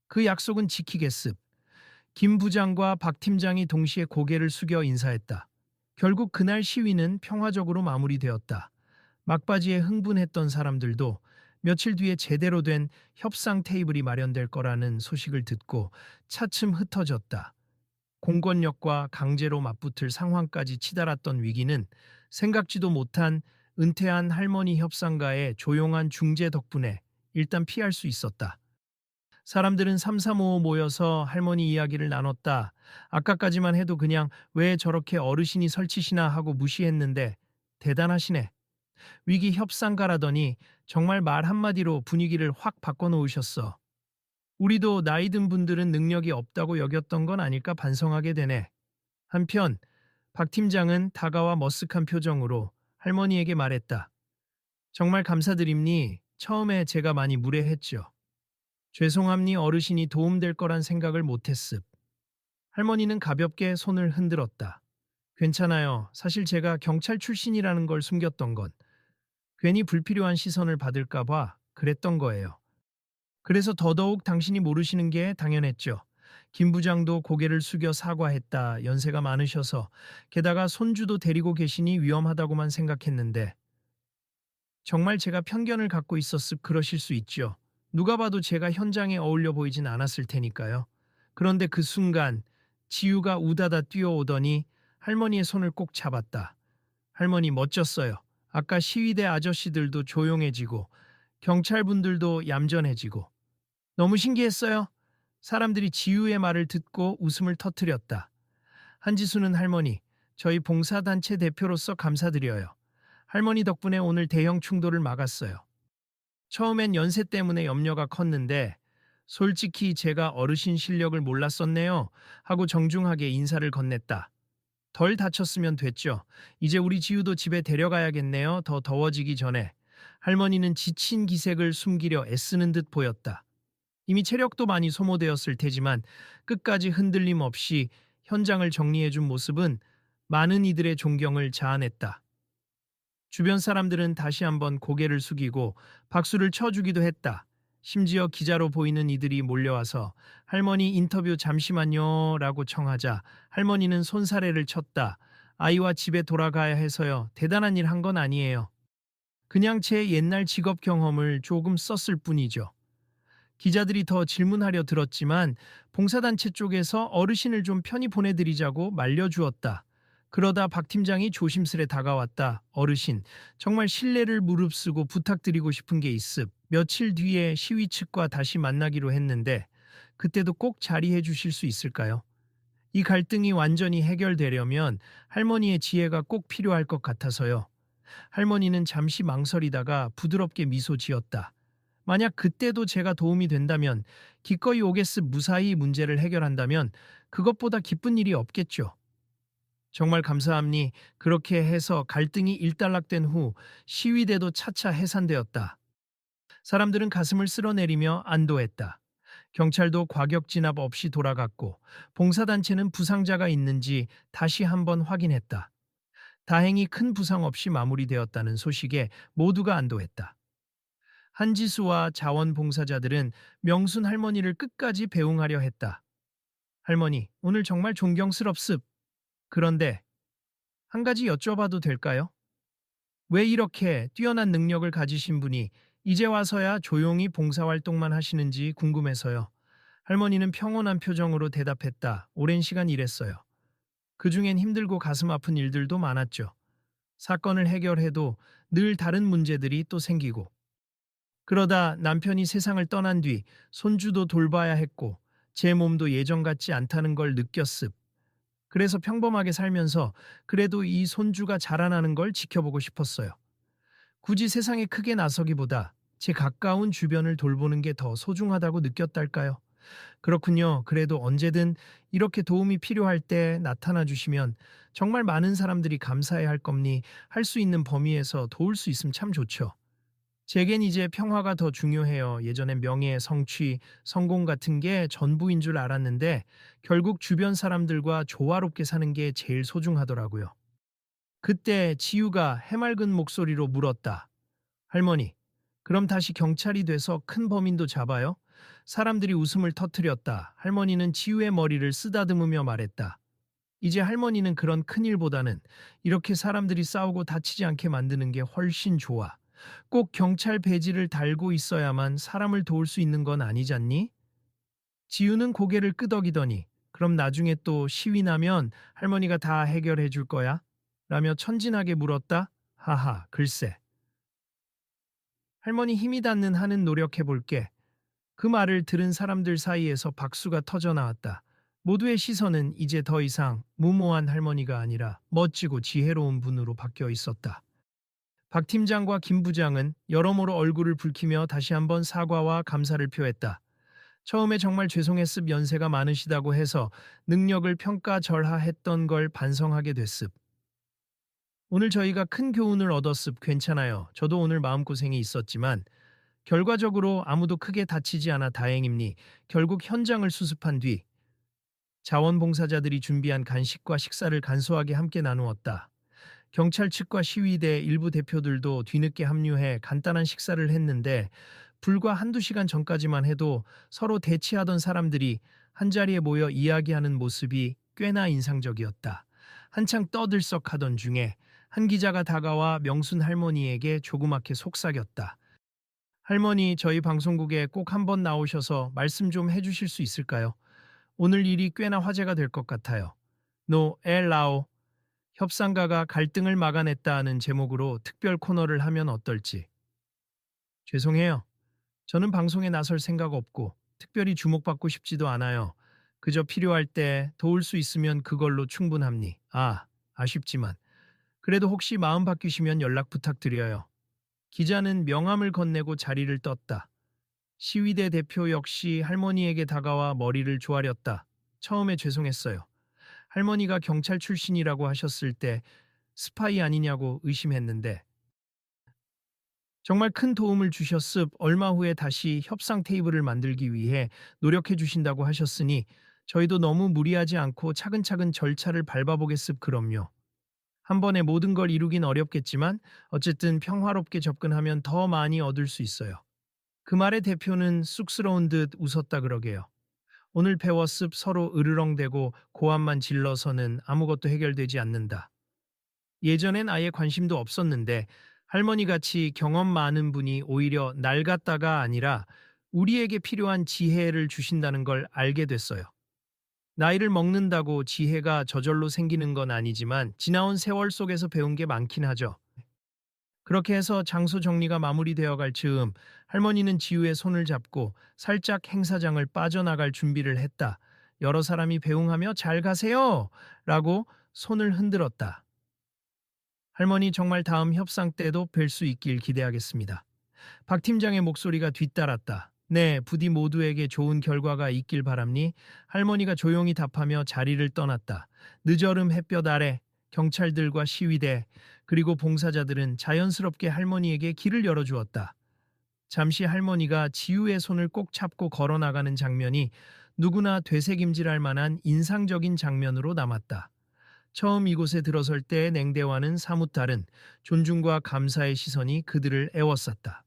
A: 그 약속은 지키겠습. 김 부장과 박 팀장이 동시에 고개를 숙여 인사했다. 결국 그날 시위는 평화적으로 마무리되었다. 막바지에 흥분했던 사람들도 며칠 뒤에 제대로 된 협상 테이블이 마련될 거라는 소식을 듣고 차츰 흩어졌다. 공권력과 강제로 맞붙을 상황까지 치달았던 위기는 생각지도 못한 은퇴한 할머니 협상가의 조용한 중재 덕분에 일단 피할 수 있었다. 사람들은 삼삼오오 모여서 할머니 이야기를 나눴다. 아까까지만 해도 그냥 왜 저렇게 어르신이 설치시나 하고 무시했는데 대단하시네. 위기 협상가라더니 정말 말 한마디로 분위기를 확 바꿔놓으셨어. 우리도 나이 든 분들은 능력이 없다고 여겼던 건 아닐까 반성하게 되네. 한편 박 팀장은 다가와 머쓱한 표정으로 할머니에게 말했다. 정말 감사드립니. 처음에 제가 많이 무례했죠. 죄송합니 어르신이 도움될 거란 생각을 못했습. 할머니는 가볍게 손을 흔들었다. 괜찮아요. 사실 제가 경찰 출신이라는 걸 숨겼던 건 괜히 불필요한 시선을 받을까봐 그랬던 거예요. 그래서 더더욱 당신이 모르시는 게 당연했죠. 김 부장도 고개를 숙여 사과했다. 연세가 많으셔서 게다가 손주도 데리고 계시니 위험하다고만 생각했는데 정말 제가 편견을 갖고 있었습. 그러실 수 있죠. 누가 봐도 제가 현장에 어울려 보이진 않았을 테니까요. 그런데 그 순간 지우가 우다다 뛰어오더니 할머니의 손을 꼭 잡았다. 할머니 멋졌어요. 아까 시위대 아저씨들도 조용해지고 경찰분들도 얌전해지고 너무 신기했어요. 사람들이 지우의 말을 듣고 웃음을 터뜨렸다. 한지수는 할머니, 저희 봉사단체 대표로서 감사드려요. 할머니 덕분에 오늘 대형 충돌을 막았어요. 처음엔 연세 때문에 염려가 컸는데 솔직히 제가 어르신 실력을 몰랐었네요 하고 정중하게 인사를 건넸다. 덜 다쳤으면 됐죠. 이제 우리 지우도 집에 데려가야겠네요. 더 더워지기 전에. 할머니는 지친 기색을 숨기려 애쓰는 듯 보였다. 이미 체력도 많이 소모되었을 테지만 끝까지 흔들림 없이 현장을 정리해준 모습은 많은 이들의 존경을 자아냈다. 주변 사람들은 다시 한번 고개를 숙이고 박수를 쳐주기도 했다. 심지어 기자로 보이는 이들이 몰려와서 할머니 인터뷰 잠시만요 라고 청하자 할머니는 손사래를 쳤다. 아이와 집에 돌아가야 해서요. 대단한 일 한 건 아니에요. 그냥 제 옛날 직업 경험을 조금 썼을 뿐이죠. 기자들이 더 질문하려 들었지만 봉사단체 쪽에서 어르신을 좀 편히 보내드리자고 말려주었다. 그러다 박 팀장이 조심스레 다가왔다. 어르신, 정말 신뢰를 무릅쓰고 부탁드리고 싶은 게 있습. 며칠 뒤에 시위 측과 다시 만나기로 했는데 그때도 꼭 자리해 주실 수 있을까요? 이 갈등이 완전히 해결되려면 할머니의 지혜가 꼭 필요할 것 같아서요. 할머니는 잠시 망설이다가 부드럽게 미소 지었다. 만약 그때도 제가 도움이 된다면, 기꺼이 오겠습. 무사히 문제를 해결한다면 그것보다 기쁜 일이 없겠죠. 정말 감사합니. 그렇게 해서 갈등이 일단락된 후 시위대도 차차 해산되었다. 사람들은 가슴을 쓸어내리며 안도했다. 경찰도 과격 진압 없이 돌아갔고 봉사단체는 부상자가 있는지 다시 한번 확인했다. 다행히 큰 부상 없이 마무리되었다는 소식에 모두가 안도했다. 한지수와 자원봉사자들은 명순 할머니를 끝까지 배웅하려 했다. 할머니, 오늘 정말 존경스럽습. 그런데 한 가지 여쭤봐도 될까요? 왜 이렇게 뛰어난 능력을 가지신 분이 이제 와서야 조용히 봉사활동만 하시는지 궁금해서요. 할머니는 평온한 표정으로 대답했다. 오랜 시간 일했어요. 그중엔 힘들고 가슴 아픈 일들도 많았죠. 사건을 해결해도 늘 다른 문제들이 또 생기고. 그러다 남편이 세상을 떠난 뒤 손주도 돌봐야 했고 제 몸도 예전 같지 않다는 걸 느꼈습. 그래서 평범하게 살면서 그래도 이 손주가 자라나는 걸 지켜보고 싶었어요. 굳이 세상에 크게 나서기보다 제 가까운 주변을 돌보는 게 더 소중하다고 느꼈달까요? 그렇군요. 그래도 언제든 이렇게 도움이 필요할 때 나타나 주시면 정말 많은 사람들이 감사해 할 겁니. 할 수 있는 범위에서 도울 수 있으면 참 좋죠. 제겐 이제 평화가 더 중요해요. 예전엔 명예, 성취, 성공 같은 게 전부인 줄 알았는데 결국 주변 사람들과 조화롭게 사는 게 제일 소중하더라고요. 그때 지우가 해맑은 목소리로 물었다. 할머니, 그럼 다시 경찰이 돼서 큰 범인도 잡아요? 사람들이 웃음을 터뜨렸다. 할머니는 지우의 머리를 쓰다듬으며 말했다. 이제 할머니는 그런 큰일보다는 이렇게 사람들이 싸우고 다치지 않게 만드는 게 훨씬 좋아. 꼭 경찰 배지를 달고 있어야만 사람을 도울 수 있는 건 아니잖니? 지우는 고개를 끄덕이더니 그럼 나중에 또 시위 나면 할머니가 다 해결해 줄 거야? 라며 천진하게 물었다. 하하, 글쎄. 할머니 힘이 닿는 한은 노력해 볼게. 그 말을 들은 사람들 사이에서 박수가 터져 나왔다. 모두의 시선은 이제 더 이상 무모한 할머니가 아니라 멋지고 지혜로운 분으로 바뀌어 있었다. 박 팀장과 김 부장은 여러모로 얼굴을 붉히며 다시 한번 사과와 감사를 표했다. 처음에 정말 죄송했습, 연세가 많으시다고 해서 능력을 평가절하했던 걸 반성하게 됐습. 오늘 저희가 큰 교훈을 얻었습. 괜찮아요. 저도 오늘 마음고생이 있었지만 결과적으로 아무도 크게 다치지 않아 다행입니. 결국 현장을 수습한 뒤 자원봉사자들이 준비한 간식과 식사를 간소하게 함께 나누었다. 경찰 측과 시위대 일부 대표들도 뒤늦게 합류해 간단한 식사를 했는데 불과 한두 시간 전까지만 해도 서로 대치하던 사람들이 한자리에 모여 이야기하는 모습이 꽤나 인상적이었다. 한창 떠들썩하던 중에 한 기자가 다가와 명순 할머니에게 조그맣게 속삭였다. 할머니, 저희 방송국에 꼭 한번 나오셔서 말씀 좀 해주실 수 있을까요? 오늘 일이 꽤나 화제가 될 것 같아요. 노 엘라오, 협상가가 갈등을 막아냈다는 제목으로 특별 코너를 하면 어떨지. 죄송해요. 저는 방송에 나설 생각 없고 특별히 주목받고 싶지도 않아요. 그저 필요할 때 도울 수 있으면 그걸로 충분합니. 아쉽지만. 그래도 혹시 마음 바뀌시면 연락 부탁드려요. 기자는 명함을 건네고 자리를 떴다. 시위대 대표 역시 할머니에게 다가와 머리를 조아렸다. 처음에 죄송했어요. 할머니가 경찰 출신이라고 하셨을 때 스파이 아니냐고 의심했는데 정말 큰 도움을 주셨습. 얼마 후에 다시 협상 테이블을 만들기 위해 노력해 주신다고 하셨으니 저희도 너무 무리하지 않고 차근차근 절차를 밟아보겠습. 그럼요. 한 번에 모든 걸 이루긴 어렵겠지만 어쨌든 평화롭게 접근하면 더 많이 얻을 수 있어요. 그 말에 대표는 쑥스러운 듯 웃었다 그러게요. 오늘 배웠습. 서로 으르렁대고 고함만 질러서는 아무것도 해결되지 않는다. 예전엔 아예 관심도 없었는데 할머니같이 경험 많은 분이 오히려 낡았다가 아니라 우리에게 필요한 지혜를 주신다는 걸 알게 됐어요. 나이를 먹는다고 지혜가 저절로 생기는 건 아니지만 지나온 세월 속에서 배운 게 많긴 하죠. 그렇게 해서 장소 정리가 마무리되어 갈 즈음 할머니는 지우의 손을 잡고 살짝 행사장을 빠져나갈 준비를 했다. 여러 사람이 배웅하며 잘 가세요! 라고 손을 흔들었다. 할머니, 정말 다음 협상 때도 뵐 수 있길 기대하겠습니다. 박 팀장의 목소리가 뒤따랐다. 네, 부디 모두에게 좋은 결과가 있길 바랍니. 할머니가 조용히 답하며 자리를 떠났다. 늦어름 햇볕 아래 경찰들과 시위대 그리고 봉사자들은 자연스럽게 할머니에게 길을 열어주었다. 잠시 할머니가 지우의 손을 꼭 잡고 걸어나가는 장면이 누구나 되새김질할 만한 인상적인 장면으로 남았다. 처음 이곳에 들어설 때의 냉대와는 사뭇 다른 존중과 감사의 시선이 그들을 애워쌌다.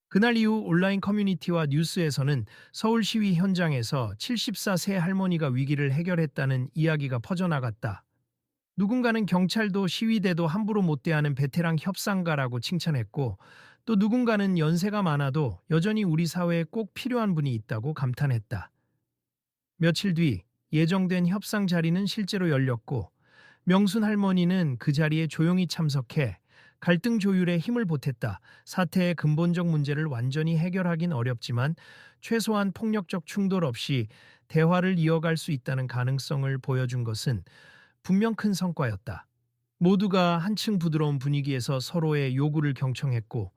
A: 그날 이후 온라인 커뮤니티와 뉴스에서는 서울 시위 현장에서 74세 할머니가 위기를 해결했다는 이야기가 퍼져나갔다. 누군가는 경찰도 시위대도 함부로 못 대하는 베테랑 협상가라고 칭찬했고, 또 누군가는 연세가 많아도 여전히 우리 사회에 꼭 필요한 분이 있다고 감탄했다. 며칠 뒤 예정된 협상 자리는 실제로 열렸고 명순 할머니는 그 자리에 조용히 참석해 갈등 조율에 힘을 보탰다. 사태의 근본적 문제를 완전히 해결하긴 어렵지만 최소한 폭력적 충돌 없이 대화를 이어갈 수 있다는 가능성을 보여준 것은 분명 큰 성과였다. 모두가 한층 부드러운 분위기에서 서로의 요구를 경청했고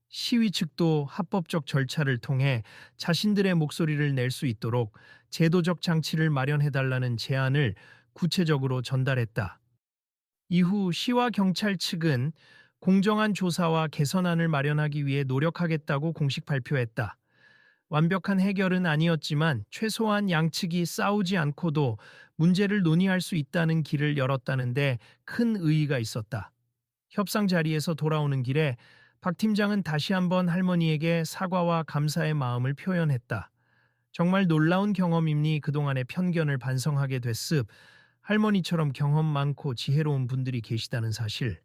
A: 시위 측도 합법적 절차를 통해 자신들의 목소리를 낼 수 있도록 제도적 장치를 마련해달라는 제안을 구체적으로 전달했다. 이후 시와 경찰 측은 공정한 조사와 개선안을 마련하기 위해 노력하겠다고 공식 발표했다. 완벽한 해결은 아니었지만 최소한 양측이 싸우지 않고도 문제를 논의할 수 있다는 길을 열었다는데 큰 의의가 있었다. 협상 자리에서 돌아오는 길에 박 팀장은 다시 한번 할머니에게 사과와 감사의 마음을 표현했다. 정말 놀라운 경험이니 그동안의 편견을 반성하게 됐습. 할머니처럼 경험 많고 지혜로운 분들이 계시다는 사실,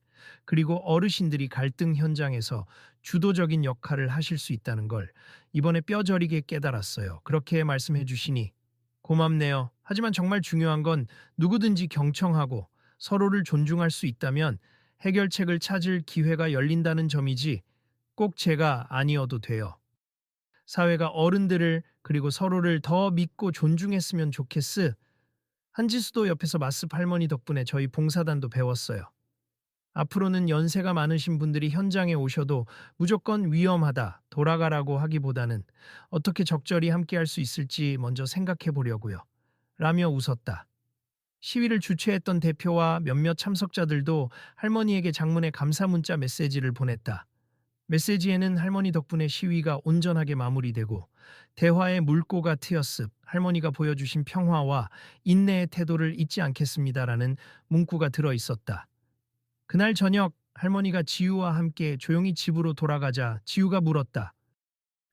A: 그리고 어르신들이 갈등 현장에서 주도적인 역할을 하실 수 있다는 걸 이번에 뼈저리게 깨달았어요. 그렇게 말씀해 주시니 고맙네요. 하지만 정말 중요한 건 누구든지 경청하고 서로를 존중할 수 있다면 해결책을 찾을 기회가 열린다는 점이지 꼭 제가 아니어도 돼요. 사회가 어른들을 그리고 서로를 더 믿고 존중했으면 좋겠으. 한지수도 옆에서 마습 할머니 덕분에 저희 봉사단도 배웠어요. 앞으로는 연세가 많으신 분들이 현장에 오셔도 무조건 위험하다, 돌아가라고 하기보다는 어떻게 적절히 함께할 수 있을지 먼저 생각해 보려고요. 라며 웃었다. 시위를 주최했던 대표와 몇몇 참석자들도 할머니에게 장문의 감사 문자 메시지를 보냈다. 메시지에는 할머니 덕분에 시위가 온전하게 마무리되고 대화의 물꼬가 트였습 할머니가 보여주신 평화와 인내의 태도를 잊지 않겠습니다라는 문구가 들어 있었다. 그날 저녁 할머니가 지우와 함께 조용히 집으로 돌아가자 지우가 물었다.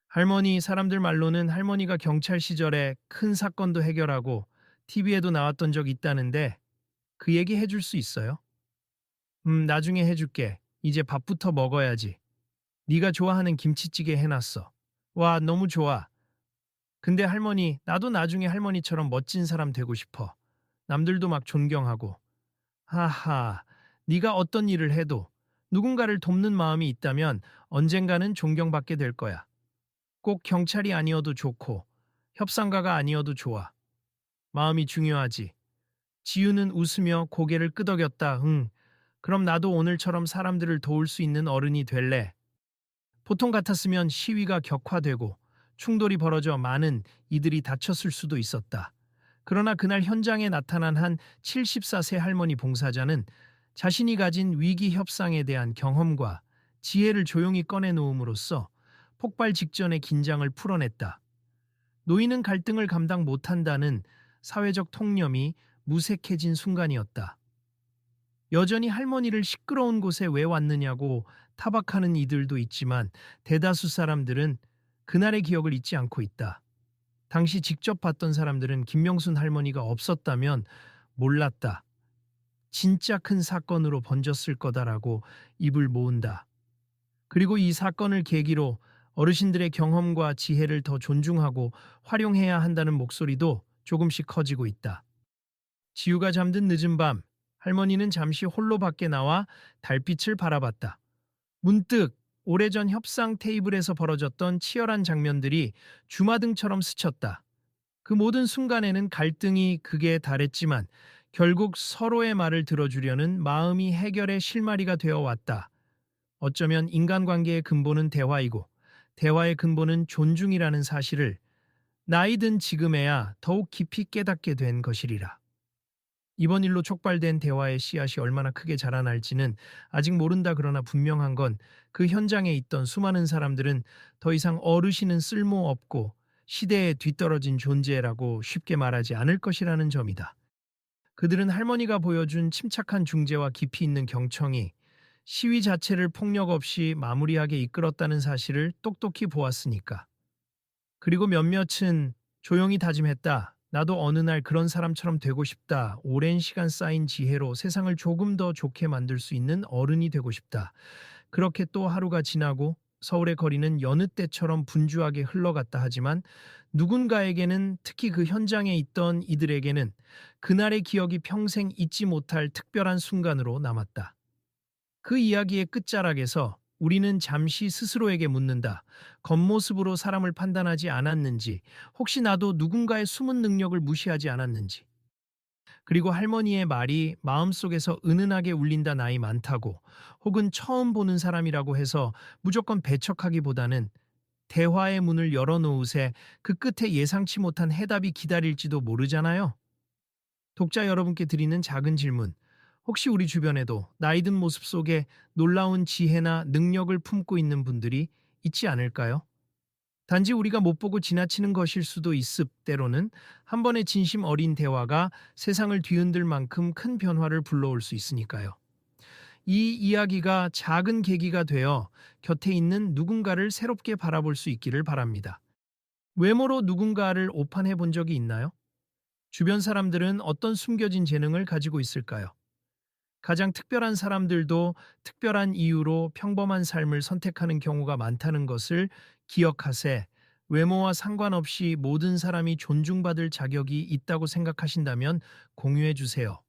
A: 할머니, 사람들 말로는 할머니가 경찰 시절에 큰 사건도 해결하고 TV에도 나왔던 적 있다는데 그 얘기 해줄 수 있어요? 나중에 해줄게. 이제 밥부터 먹어야지. 네가 좋아하는 김치찌개 해놨어. 와, 너무 좋아. 근데 할머니, 나도 나중에 할머니처럼 멋진 사람 되고 싶어. 남들도 막 존경하고. 하하, 네가 어떤 일을 해도 누군가를 돕는 마음이 있다면 언젠가는 존경받게 될 거야. 꼭 경찰이 아니어도 좋고 협상가가 아니어도 좋아. 마음이 중요하지. 지우는 웃으며 고개를 끄덕였다. 응. 그럼 나도 오늘처럼 사람들을 도울 수 있는 어른이 될래. 보통 같았으면 시위가 격화되고 충돌이 벌어져 많은 이들이 다쳤을 수도 있었다. 그러나 그날 현장에 나타난 한 74세 할머니 봉사자는 자신이 가진 위기 협상에 대한 경험과 지혜를 조용히 꺼내놓음으로써 폭발 직전의 긴장을 풀어냈다. 노인은 갈등을 감당 못한다는 사회적 통념이 무색해진 순간이었다. 여전히 할머니를 시끄러운 곳에 왜 왔느냐고 타박하는 이들도 있지만 대다수 사람들은 그날의 기억을 잊지 않고 있다. 당시 직접 봤던 사람들은 김명순 할머니가 없었다면 몰랐다. 진짜 큰 사건으로 번졌을 거다라고 입을 모은다. 그리고 이 사건을 계기로 어르신들의 경험과 지혜를 더 존중하고 활용해야 한다는 목소리도 조금씩 커지고 있다. 지우가 잠든 늦은 밤, 할머니는 잠시 홀로 밖에 나와 달빛을 바라봤다. 문득 오래전 협상 테이블에서 벌어졌던 치열한 장면들이 주마등처럼 스쳤다. 그 모든 순간에는 갈등이 극에 달했지만 결국 서로의 말을 들어주려는 마음이 해결의 실마리가 되어 왔다. 어쩌면 인간관계의 근본은 대화이고 대화의 근본은 존중이라는 사실을 나이 든 지금에야 더욱 깊이 깨닫게 된 것이리라. 이번 일로 촉발된 대화의 씨앗이 얼마나 크게 자라날지는 아직 모른다. 그러나 분명한 건 그 현장에 있던 수많은 사람들은 더 이상 어르신은 쓸모없고 시대에 뒤떨어진 존재라고 쉽게 말하지 않을 것이라는 점이다. 그들은 할머니가 보여준 침착한 중재와 깊이 있는 경청이 시위 자체를 폭력 없이 마무리하게 이끌었다는 사실을 똑똑히 보았으니까. 그리고 몇몇은 조용히 다짐했다. 나도 어느 날 그런 사람처럼 되고 싶다. 오랜 시간 쌓인 지혜로 세상을 조금 더 좋게 만들 수 있는 어른이 되고 싶다. 그렇게 또 하루가 지나고 서울의 거리는 여느 때처럼 분주하게 흘러갔다 하지만 누군가에게는, 특히 그 현장에 있던 이들에게는 그날의 기억이 평생 잊지 못할 특별한 순간으로 남았다. 그 이야기의 끝자락에서 우리는 잠시 스스로에게 묻는다. 겉모습으로 사람을 판단하지 않았는지, 혹시 나도 누군가의 숨은 능력을 무시하지 않았는지. 그리고 할머니의 말이 마음속에서 은은하게 울린다. 나이 많다고, 혹은 처음 보는 사람이라고 해서 무조건 배척하기보다는 대화의 문을 열어놓으세. 그 끝에 예상치 못한 해답이 기다릴지도 모르잖아요. 독자 여러분께 드리는 작은 질문. 혹시 우리 주변에도 나이 든 모습 속에 놀라운 지혜나 능력을 품고 있는 분들이 있지 않을까요? 단지 우리가 못 보고 지나치는 것일 수도 있습. 때로는 한 번의 진심 어린 대화가 세상을 뒤흔들 만큼 큰 변화를 불러올 수 있으니까요. 이 이야기가 작은 계기가 되어 곁에 있는 누군가를 새롭게 바라볼 수 있기를 바랍니다. 외모로 누군가를 오판해 본 적이 있나요? 주변 사람들은 어떤 숨겨진 재능을 가지고 있을까요? 가장 특별한 사람들도 특별한 이유로 평범한 삶을 선택하는 경우가 많다는 것을 기억하세. 외모와 상관없이 모든 사람이 존중받을 자격이 있다고 생각하신다면 공유해 주세요.